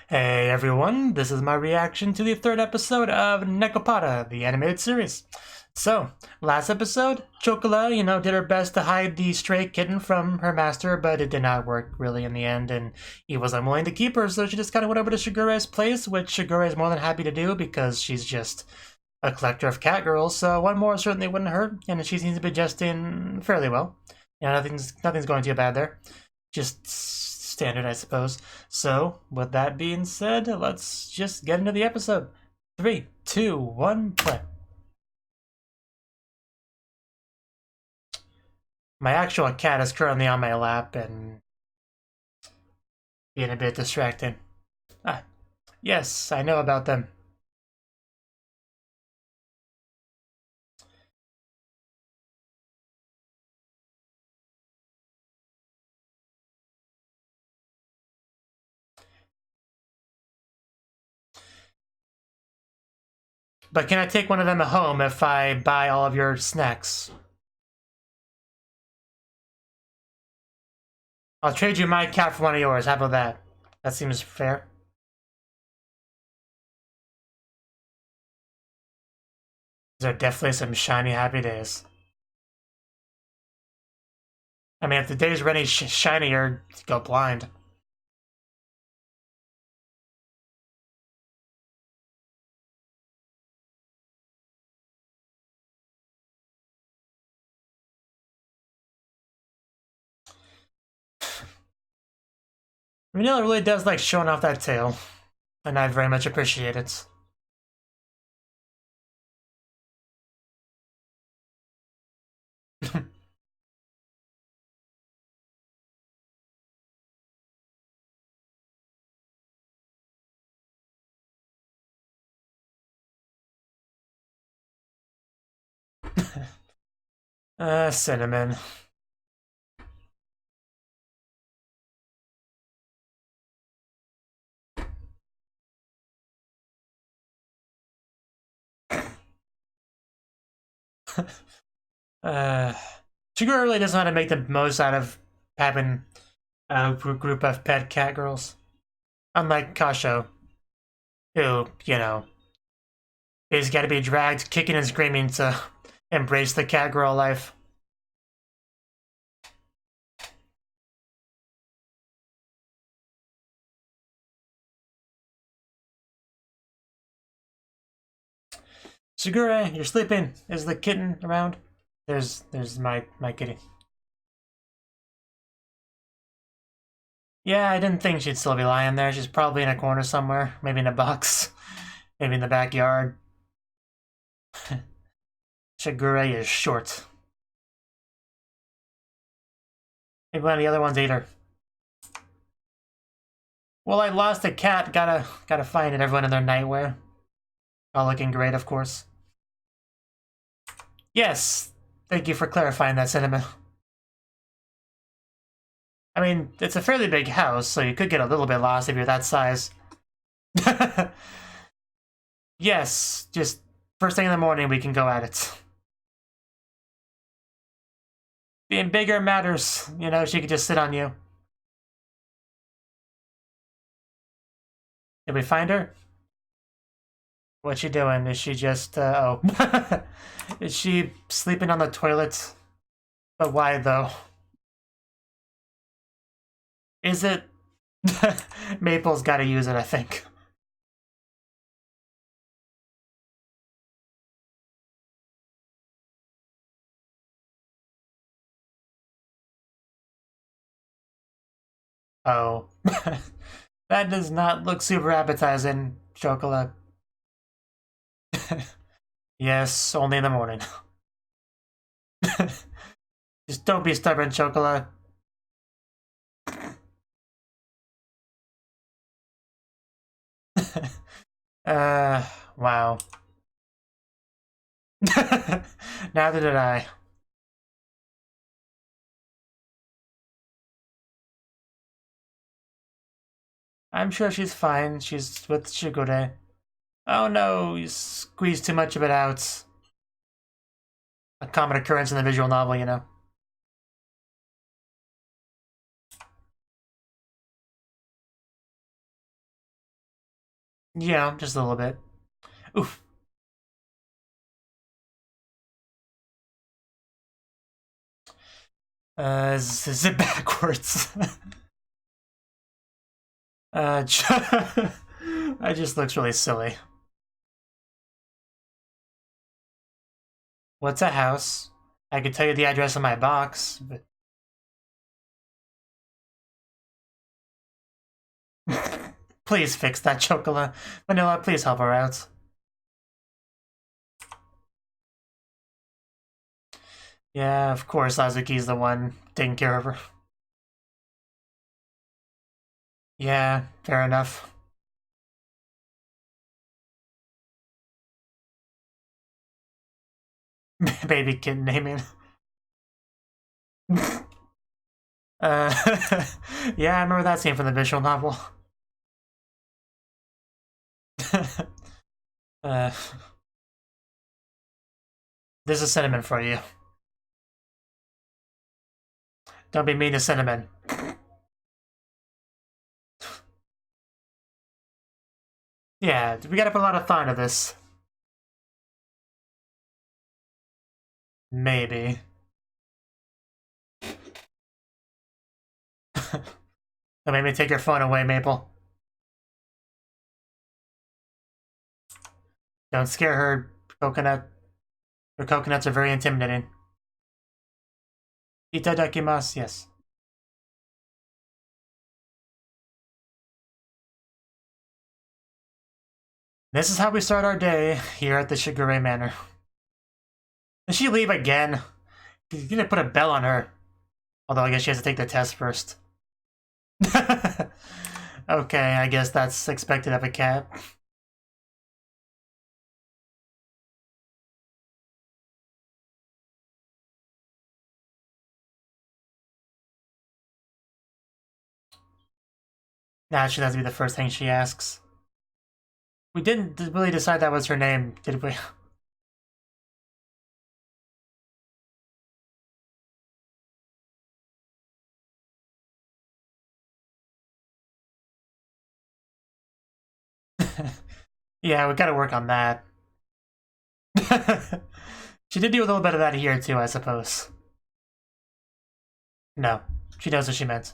Hey everyone, this is my reaction to the third episode of Nekopara, the animated series. So, last episode, Chocola, did her best to hide the stray kitten from her master, but it did not work really in the end, and he was unwilling to keep her, so she just kind of went over to Shigure's place, which Shigure is more than happy to do because she's just a collector of cat girls, so one more certainly wouldn't hurt, and she seems to be adjusting fairly well. Nothing's going too bad there. Just standard, I suppose. So, with that being said, let's just get into the episode. 3, 2, 1, play. My actual cat is currently on my lap and being a bit distracting. Ah, yes, I know about them. But can I take one of them home if I buy all of your snacks? I'll trade you my cat for one of yours. How about that? That seems fair. These are definitely some shiny happy days. I mean, if the days are any shinier, go blind. Vanilla really does like showing off that tail, and I very much appreciate it. Cinnamon. Shigure really doesn't know how to make the most out of having a group of pet cat girls. Unlike Kasho, who, he's got to be dragged kicking and screaming to embrace the cat girl life. Shigure, you're sleeping. Is the kitten around? There's my kitty. Yeah, I didn't think she'd still be lying there. She's probably in a corner somewhere. Maybe in a box. Maybe in the backyard. Shigure is short. Maybe one of the other ones ate her. Well, I lost a cat. Gotta find it. Everyone in their nightwear. All looking great, of course. Yes! Thank you for clarifying that, Cinnamon. I mean, it's a fairly big house, so you could get a little bit lost if you're that size. Yes, just first thing in the morning we can go at it. Being bigger matters, she could just sit on you. Did we find her? What's she doing? Is she just, oh. Is she sleeping on the toilet? But why, though? Is it? Maple's gotta use it, I think. Oh. That does not look super appetizing, Chocolate. Yes, only in the morning. Just don't be stubborn, Chocolate. Wow. Neither did I. I'm sure she's fine. She's with Shigure. Oh no, you squeezed too much of it out. A common occurrence in the visual novel. Yeah, just a little bit. Oof. Is it backwards? That just looks really silly. What's a house? I could tell you the address of my box, but... Please fix that, Chocola. Vanilla, please help her out. Yeah, of course, Azuki's the one taking care of her. Yeah, fair enough. Baby kid naming. Yeah, I remember that scene from the visual novel. uh, this is cinnamon for you. Don't be mean to cinnamon. Yeah, we gotta put a lot of thought into this. Maybe. Don't make me take your phone away, Maple. Don't scare her, Coconut. Her coconuts are very intimidating. Itadakimasu, yes. This is how we start our day here at the Shigure Manor. Did she leave again? You're gonna put a bell on her. Although I guess she has to take the test first. Okay, I guess that's expected of a cat. Nah, she doesn't be the first thing she asks. We didn't really decide that was her name, did we? Yeah, we gotta work on that. She did do a little bit of that here too, I suppose. No, she knows what she meant.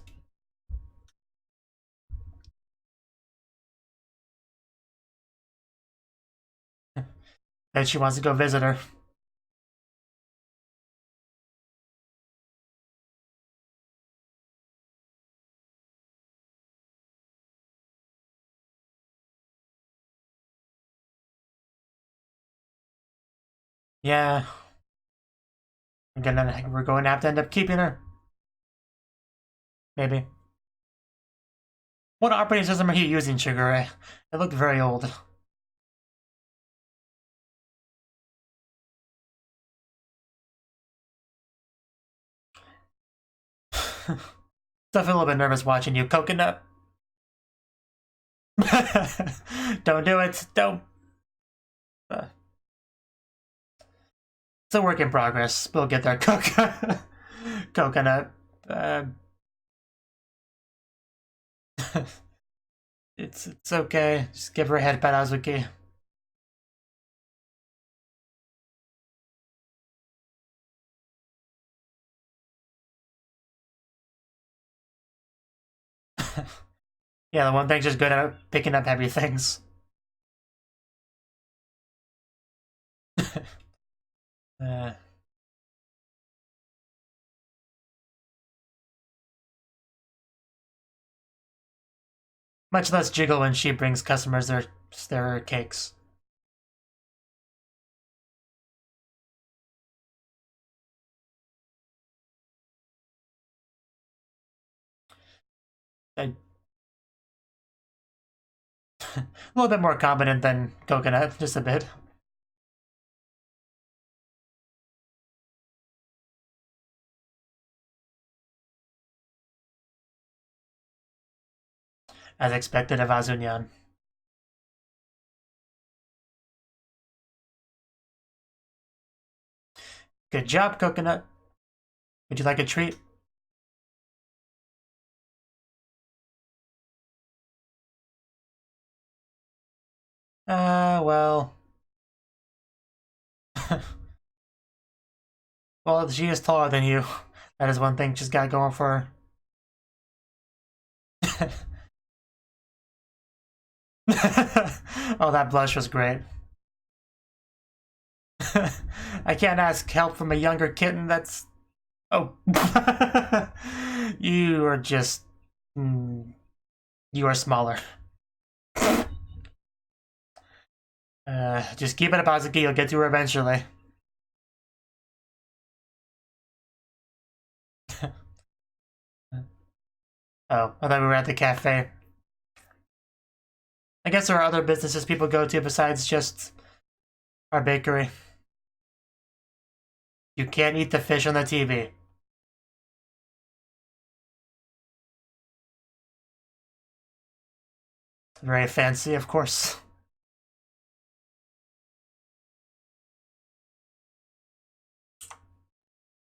And she wants to go visit her. Yeah. We're going to have to end up keeping her. Maybe. What operating system are you using, Shigure? It looked very old. Still feel a little bit nervous watching you, Coconut. Don't do it. Don't. It's a work in progress. We'll get there, Coconut. It's okay. Just give her a head pat, Azuki. Yeah, the one thing's just good at picking up heavy things. uh, much less jiggle when she brings customers their cakes. A little bit more competent than Coconut, just a bit. As expected of Azunyan. Good job, Coconut. Would you like a treat? Well... well, she is taller than you. That is one thing she's got going for her. Oh, that blush was great. I can't ask help from a younger kitten, that's... Oh. You are just... you are smaller. Just keep it a Bazuki, you'll get to her eventually. Oh, I thought we were at the cafe. I guess there are other businesses people go to besides just our bakery. You can't eat the fish on the TV. Very fancy, of course.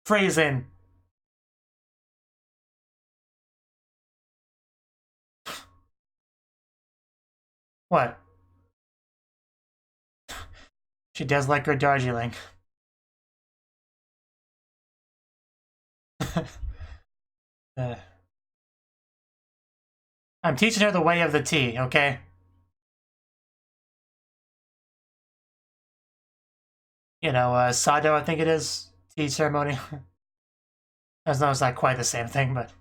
Phrasing. What? She does like her Darjeeling. I'm teaching her the way of the tea, okay? You know, Sado, I think it is. Tea ceremony. As though it's not quite the same thing, but...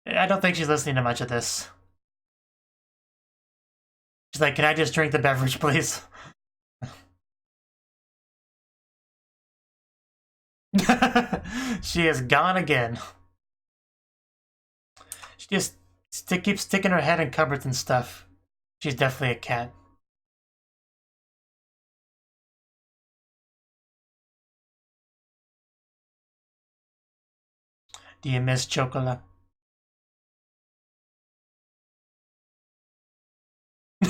I don't think she's listening to much of this. She's like, can I just drink the beverage, please? She is gone again. She just keeps sticking her head in cupboards and stuff. She's definitely a cat. Do you miss Chocola?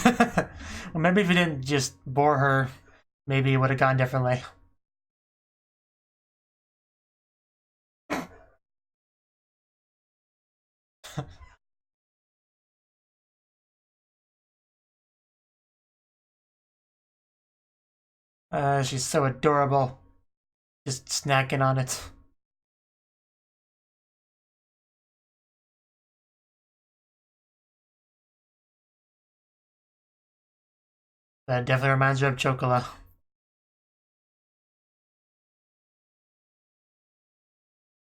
Well, maybe if you didn't just bore her, maybe it would have gone differently. She's so adorable. Just snacking on it. That definitely reminds her of Chocola.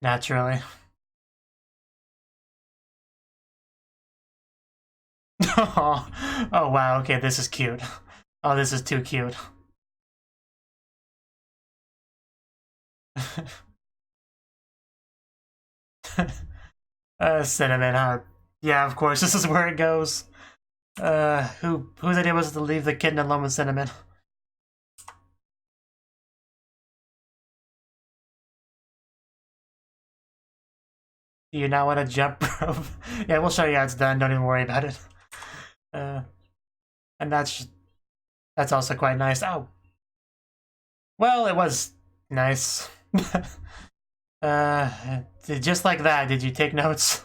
Naturally. Oh wow, okay, this is cute. Oh, this is too cute. Cinnamon, huh? Yeah, of course, this is where it goes. Whose idea was it to leave the kitten alone with Cinnamon? Do you not want to jump rope? Yeah, we'll show you how it's done, don't even worry about it. And that's also quite nice. Oh. Well, it was nice. Just like that, did you take notes?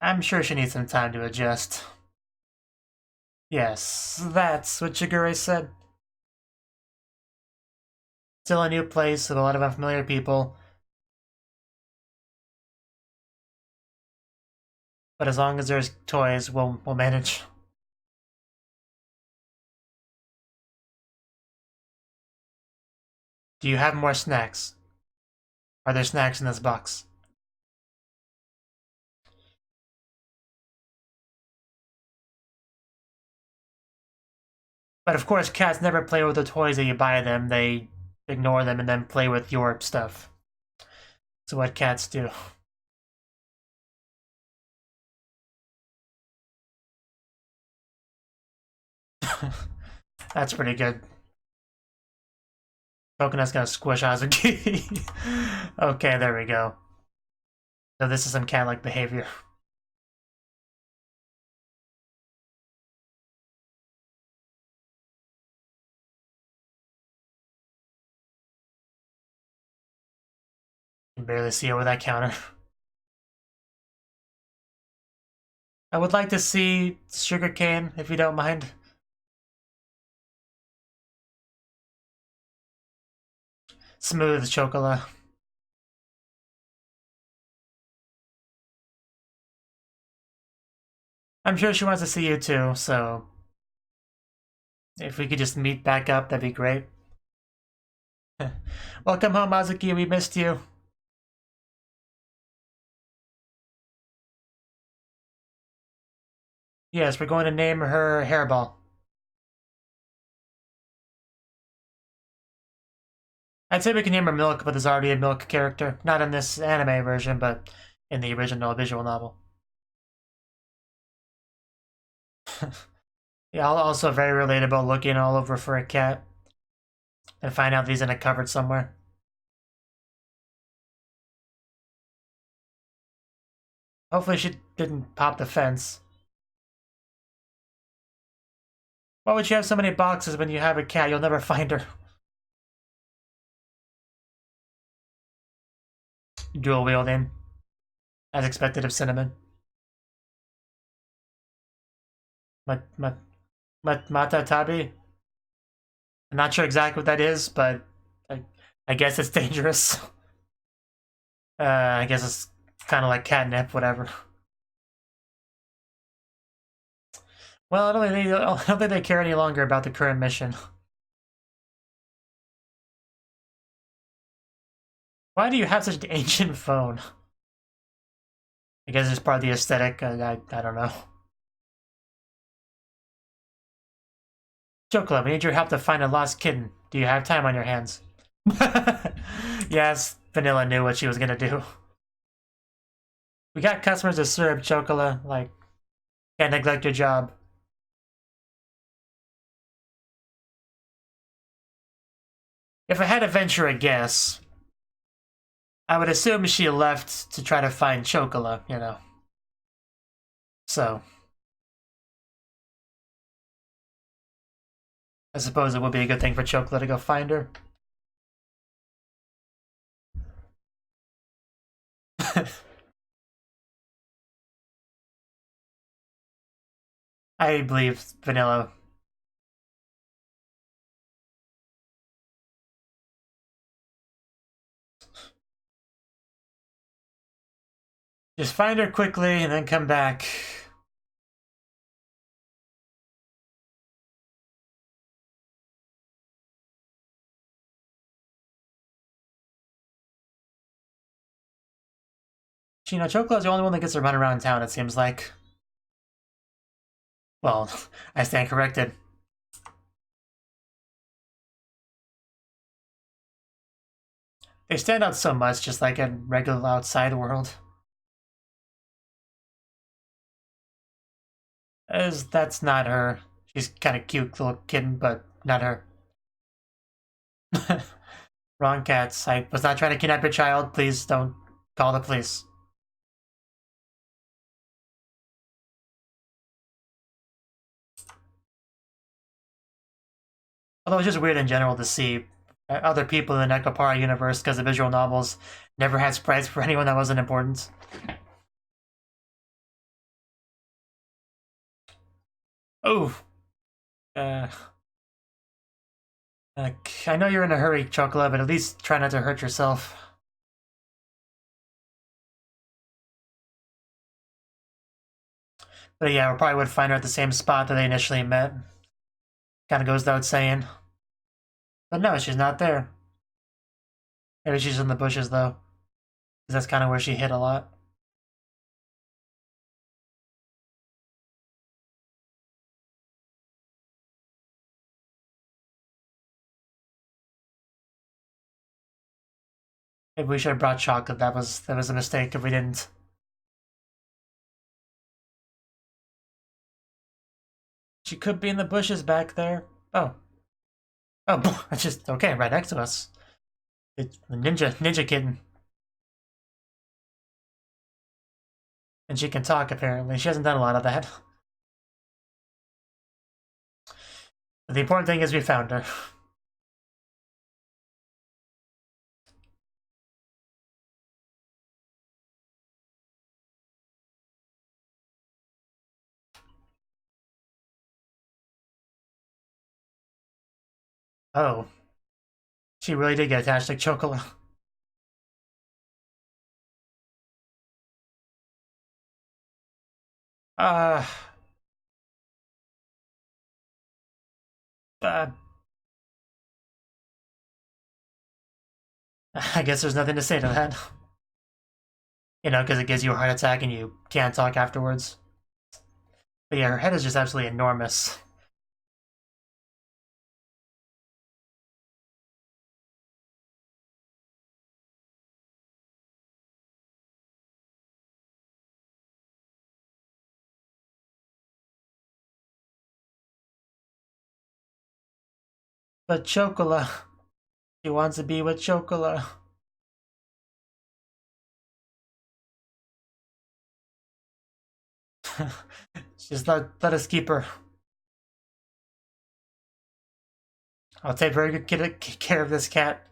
I'm sure she needs some time to adjust. Yes, that's what Shigure said. Still a new place with a lot of unfamiliar people. But as long as there's toys, we'll manage. Do you have more snacks? Are there snacks in this box? But of course, cats never play with the toys that you buy them. They ignore them and then play with your stuff. That's what cats do. That's pretty good. Coconut's gonna squish Azuki. Okay, there we go. So this is some cat-like behavior. You can barely see over that counter. I would like to see sugarcane, if you don't mind. Smooth chocolate. I'm sure she wants to see you too, so if we could just meet back up, that'd be great. Welcome home, Azuki. We missed you. Yes, we're going to name her Hairball. I'd say we can name her Milk, but there's already a Milk character. Not in this anime version, but in the original visual novel. Yeah, also very relatable, looking all over for a cat. And find out that he's in a cupboard somewhere. Hopefully she didn't pop the fence. Why would you have so many boxes when you have a cat? You'll never find her. Dual wielding. As expected of Cinnamon. Mata Tabi? I'm not sure exactly what that is, but I guess it's dangerous. I guess it's kind of like catnip, whatever. Well, I don't think they care any longer about the current mission. Why do you have such an ancient phone? I guess it's part of the aesthetic. I don't know. Chocolate, we need your help to find a lost kitten. Do you have time on your hands? Yes, Vanilla knew what she was gonna do. We got customers to serve, Chocolate. Like, can't neglect your job. If I had to venture a guess, I would assume she left to try to find Chocolate, you know. So, I suppose it would be a good thing for Chocolate to go find her. I believe Vanilla. Just find her quickly and then come back. Chino Chocola's the only one that gets to run around town, it seems like. Well, I stand corrected. They stand out so much, just like in regular outside world. That's not her. She's kind of cute little kitten, but not her. Wrong cats. I was not trying to kidnap your child. Please don't call the police. Although it's just weird in general to see other people in the Nekopara universe because the visual novels never had sprites for anyone that wasn't important. Oh. I know you're in a hurry, Chocolate, but at least try not to hurt yourself. But yeah, we probably would find her at the same spot that they initially met. Kind of goes without saying. But no, she's not there. Maybe she's in the bushes, though. Because that's kind of where she hid a lot. Maybe we should have brought Chocolate. That was a mistake if we didn't. She could be in the bushes back there. Oh. Oh, that's just okay, right next to us. It's the ninja kitten. And she can talk, apparently. She hasn't done a lot of that. But the important thing is we found her. Oh. She really did get attached to Chocola. Uh... Uh... I guess there's nothing to say to that. You know, because it gives you a heart attack and you can't talk afterwards. But yeah, her head is just absolutely enormous. But Chocola, she wants to be with Chocola. Just let us keep her. I'll take very good care of this cat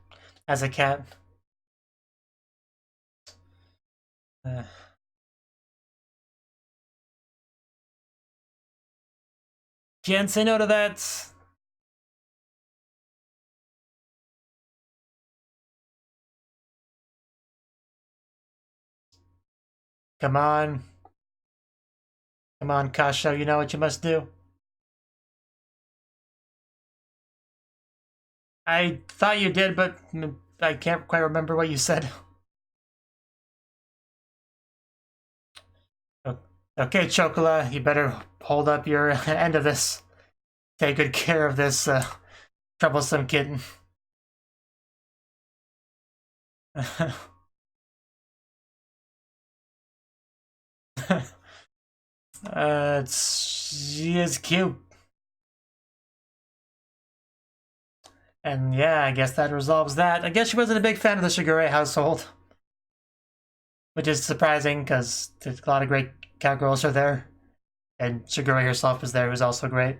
as a cat. Can't say no to that. Come on. Come on, Kasho, you know what you must do. I thought you did, but I can't quite remember what you said. Okay, Chocola, you better hold up your end of this. Take good care of this troublesome kitten. She is cute. And yeah, I guess that resolves that. I guess she wasn't a big fan of the Shigure household. Which is surprising, because a lot of great cowgirls are there. And Shigure herself is there, who's also great.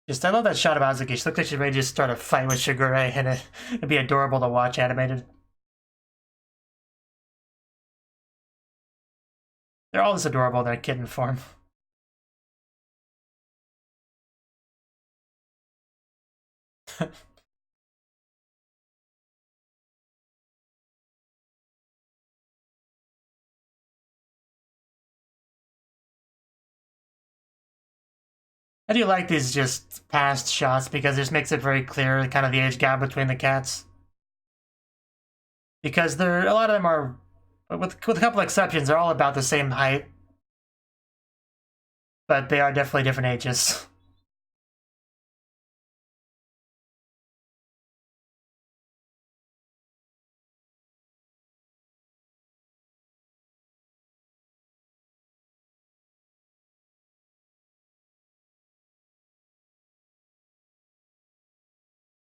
Just, I love that shot of Azuki. She looks like she's ready to just start a fight with Shigure, and it'd be adorable to watch animated. They're all just adorable in their kitten form. I do like these just past shots because it just makes it very clear kind of the age gap between the cats. Because they're a lot of them are, with a couple exceptions, they're all about the same height. But they are definitely different ages.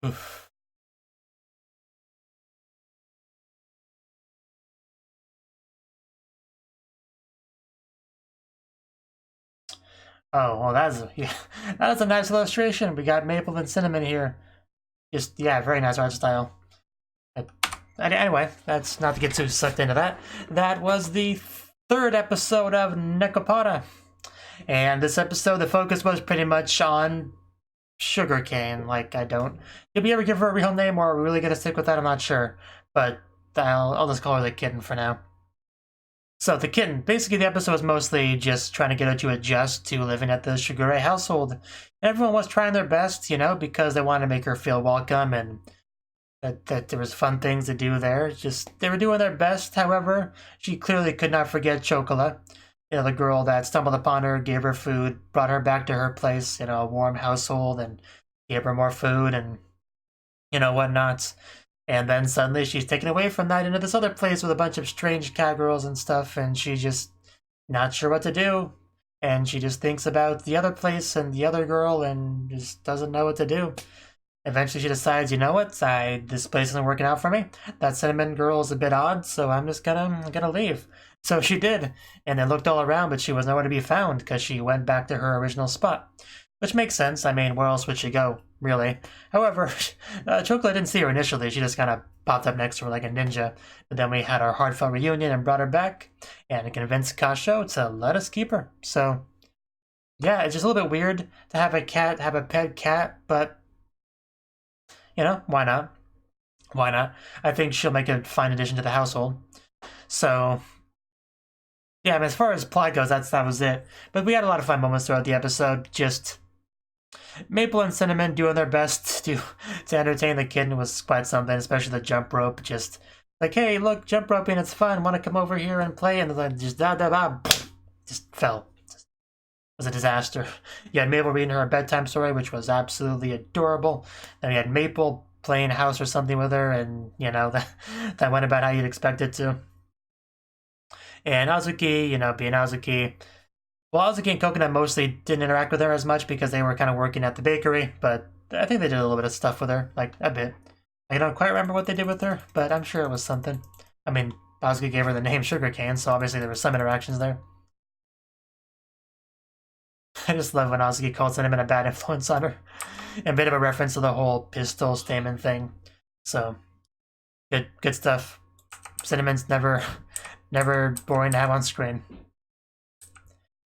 Oof. Oh, well, yeah, that's a nice illustration. We got maple and cinnamon here. Just, yeah, very nice art style. Anyway, that's not to get too sucked into that. That was the third episode of Nekopara. And this episode, the focus was pretty much on sugarcane. Like, did we ever give her a real name, or are we really gonna stick with that? I'm not sure. But I'll just call her the kitten for now. So the kitten, basically the episode was mostly just trying to get her to adjust to living at the Shigure household. Everyone was trying their best, you know, because they wanted to make her feel welcome and that there was fun things to do there. Just, they were doing their best. However, she clearly could not forget Chocola, you know, the girl that stumbled upon her, gave her food, brought her back to her place, you know, a warm household, and gave her more food and, you know, whatnot. And then suddenly she's taken away from that into this other place with a bunch of strange cowgirls and stuff, and she's just not sure what to do. And she just thinks about the other place and the other girl and just doesn't know what to do. Eventually she decides, you know what, this place isn't working out for me. That cinnamon girl is a bit odd, so I'm just gonna leave. So she did, and they looked all around, but she was nowhere to be found because she went back to her original spot. Which makes sense. I mean, where else would she go, really? However, Chocolate didn't see her initially. She just kind of popped up next to her like a ninja. But then we had our heartfelt reunion and brought her back and convinced Kasho to let us keep her. So, yeah, it's just a little bit weird to have a pet cat, but, you know, why not? Why not? I think she'll make a fine addition to the household. So, yeah, I mean, as far as plot goes, that was it. But we had a lot of fun moments throughout the episode. Just Maple and Cinnamon doing their best to entertain the kitten was quite something, especially the jump rope. Just like, hey, look, jump roping, it's fun. Want to come over here and play? And then just just fell. It was a disaster. You had Maple reading her a bedtime story, which was absolutely adorable. Then we had Maple playing house or something with her, and you know that went about how you'd expect it to. And Azuki, you know, being Azuki. Well, Azuki and Coconut mostly didn't interact with her as much because they were kind of working at the bakery, but I think they did a little bit of stuff with her, like a bit. I don't quite remember what they did with her, but I'm sure it was something. I mean, Azuki gave her the name Sugarcane, so obviously there were some interactions there. I just love when Azuki called Cinnamon a bad influence on her. And a bit of a reference to the whole pistol stamen thing. So, good stuff. Cinnamon's never boring to have on screen.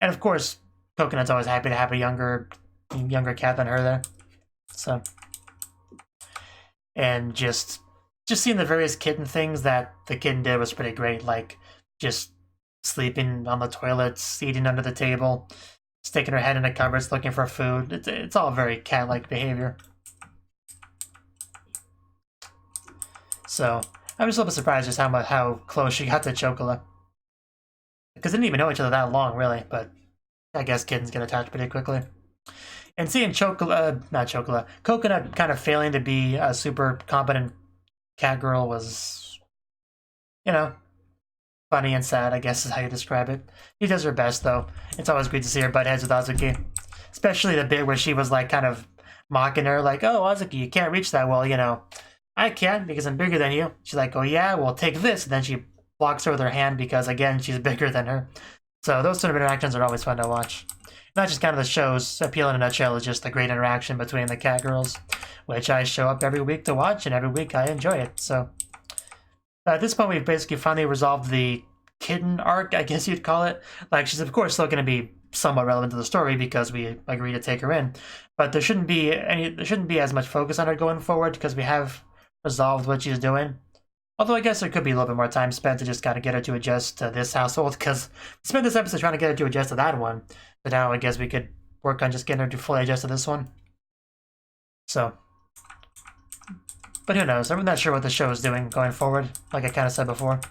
And of course, Coconut's always happy to have a younger cat than her there. So, and just seeing the various kitten things that the kitten did was pretty great. Like just sleeping on the toilets, eating under the table, sticking her head in the cupboards looking for food. It's all very cat-like behavior. So I'm just a little bit surprised just how close she got to Chocola. Because they didn't even know each other that long, really, but I guess kittens get attached pretty quickly. And seeing Coconut kind of failing to be a super competent cat girl was, you know, funny and sad, I guess is how you describe it. She does her best, though. It's always great to see her butt heads with Azuki. Especially the bit where she was, like, kind of mocking her, like, oh, Azuki, you can't reach that well, you know. I can, because I'm bigger than you. She's like, oh, yeah, well, take this. And then she blocks her with her hand because, again, she's bigger than her. So those sort of interactions are always fun to watch. Not just kind of the show's appeal in a nutshell is just the great interaction between the cat girls, which I show up every week to watch, and every week I enjoy it. So at this point, we've basically finally resolved the kitten arc, I guess you'd call it. Like, she's of course still going to be somewhat relevant to the story because we agree to take her in, but there shouldn't be as much focus on her going forward because we have resolved what she's doing. Although I guess there could be a little bit more time spent to just kind of get her to adjust to this household, because we spent this episode trying to get her to adjust to that one. But now I guess we could work on just getting her to fully adjust to this one. So, but who knows? I'm not sure what the show is doing going forward, like I kind of said before.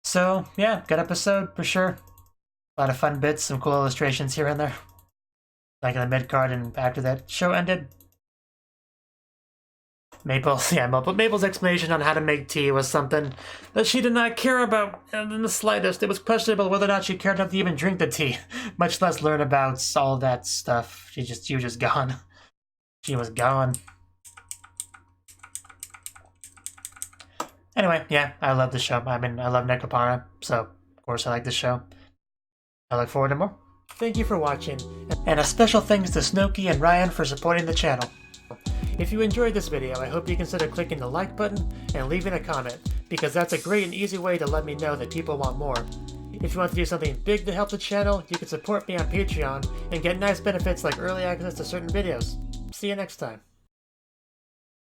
So, yeah, good episode for sure. A lot of fun bits, some cool illustrations here and there. Like in the mid-card and after that show ended. Maple's explanation on how to make tea was something that she did not care about in the slightest. It was questionable whether or not she cared enough to even drink the tea, much less learn about all that stuff. She was just gone. She was gone. Anyway, yeah, I love the show. I mean, I love Nekopara, so of course I like the show. I look forward to more. Thank you for watching, and a special thanks to Cnouki and Ryan for supporting the channel. If you enjoyed this video, I hope you consider clicking the like button and leaving a comment, because that's a great and easy way to let me know that people want more. If you want to do something big to help the channel, you can support me on Patreon and get nice benefits like early access to certain videos. See you next time.